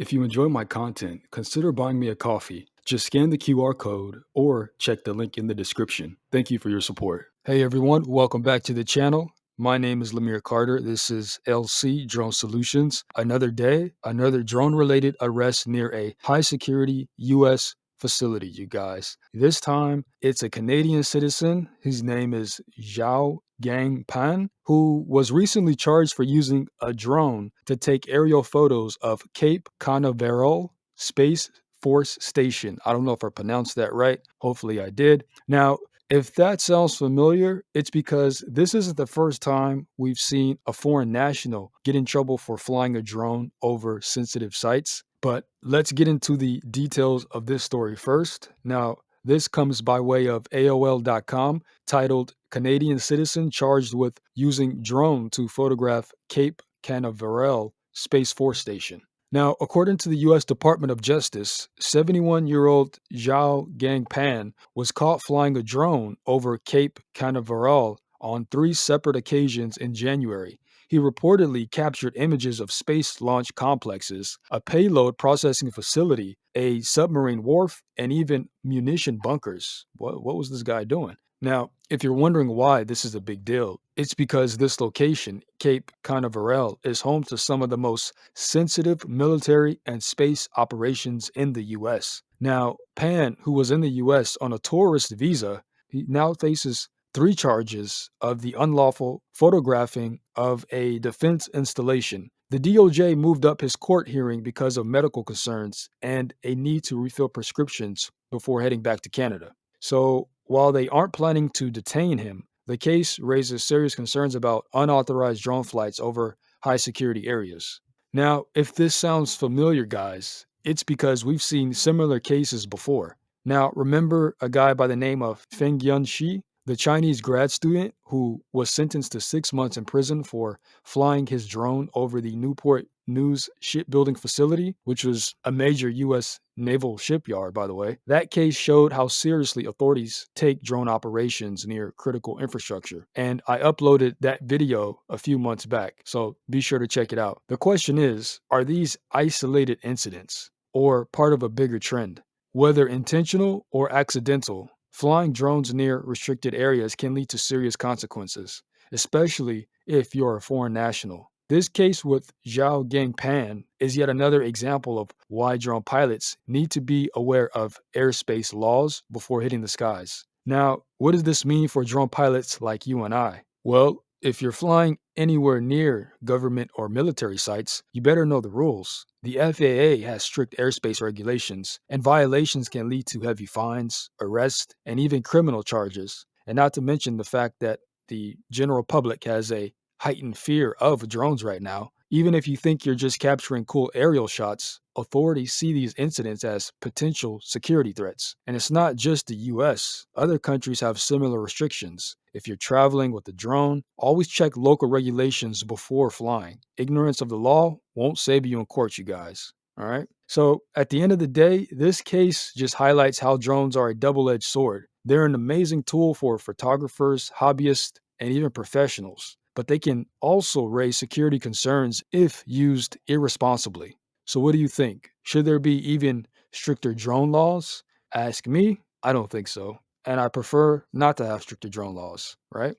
If you enjoy my content, consider buying me a coffee. Just scan the QR code or check the link in the description. Thank you for your support. Hey everyone, welcome back to the channel. My name is Lemire Carter. This is LC Drone Solutions. Another day, another drone related arrest near a high security US facility, you guys. This time, it's a Canadian citizen. His name is Xiao Guang Pan, who was recently charged for using a drone to take aerial photos of Cape Canaveral Space Force Station. I don't know if I pronounced that right. Hopefully I did. Now, if that sounds familiar, it's because this isn't the first time we've seen a foreign national get in trouble for flying a drone over sensitive sites. But let's get into the details of this story first. Now, this comes by way of AOL.com, titled Canadian Citizen Charged with Using Drone to Photograph Cape Canaveral Space Force Station. Now, according to the U.S. Department of Justice, 71-year-old Xiao Guang Pan was caught flying a drone over Cape Canaveral on 3 separate occasions in January. He reportedly captured images of space launch complexes, a payload processing facility, a submarine wharf, and even munition bunkers. What was this guy doing? Now, if you're wondering why this is a big deal, it's because this location, Cape Canaveral, is home to some of the most sensitive military and space operations in the U.S. Now, Pan, who was in the U.S. on a tourist visa, he now faces 3 charges of the unlawful photographing of a defense installation. The DOJ moved up his court hearing because of medical concerns and a need to refill prescriptions before heading back to Canada. So, while they aren't planning to detain him, the case raises serious concerns about unauthorized drone flights over high security areas. Now, if this sounds familiar, guys, it's because we've seen similar cases before. Now, remember a guy by the name of Fengyun Shi, the Chinese grad student who was sentenced to 6 months in prison for flying his drone over the Newport News shipbuilding facility, which was a major U.S. naval shipyard, by the way. That case showed how seriously authorities take drone operations near critical infrastructure. And I uploaded that video a few months back, so be sure to check it out. The question is, are these isolated incidents or part of a bigger trend? Whether intentional or accidental, flying drones near restricted areas can lead to serious consequences, especially if you're a foreign national. This case with Xiao Guang Pan is yet another example of why drone pilots need to be aware of airspace laws before hitting the skies. Now, what does this mean for drone pilots like you and I? Well, if you're flying anywhere near government or military sites, you better know the rules. The FAA has strict airspace regulations, and violations can lead to heavy fines, arrests, and even criminal charges. And not to mention the fact that the general public has a heightened fear of drones right now. Even if you think you're just capturing cool aerial shots, authorities see these incidents as potential security threats. And it's not just the US. Other countries have similar restrictions. If you're traveling with a drone, always check local regulations before flying. Ignorance of the law won't save you in court, you guys. All right? So, at the end of the day, this case just highlights how drones are a double-edged sword. They're an amazing tool for photographers, hobbyists, and even professionals, but they can also raise security concerns if used irresponsibly. So, what do you think? Should there be even stricter drone laws? Ask me. I don't think so. And I prefer not to have stricter drone laws, right?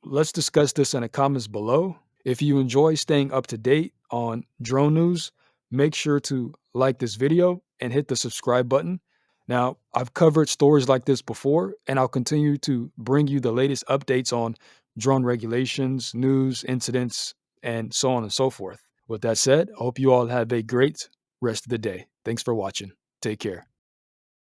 Let's discuss this in the comments below. If you enjoy staying up to date on drone news, make sure to like this video and hit the subscribe button. Now, I've covered stories like this before, and I'll continue to bring you the latest updates on drone regulations, news, incidents, and so on and so forth. With that said, I hope you all have a great rest of the day. Thanks for watching. Take care.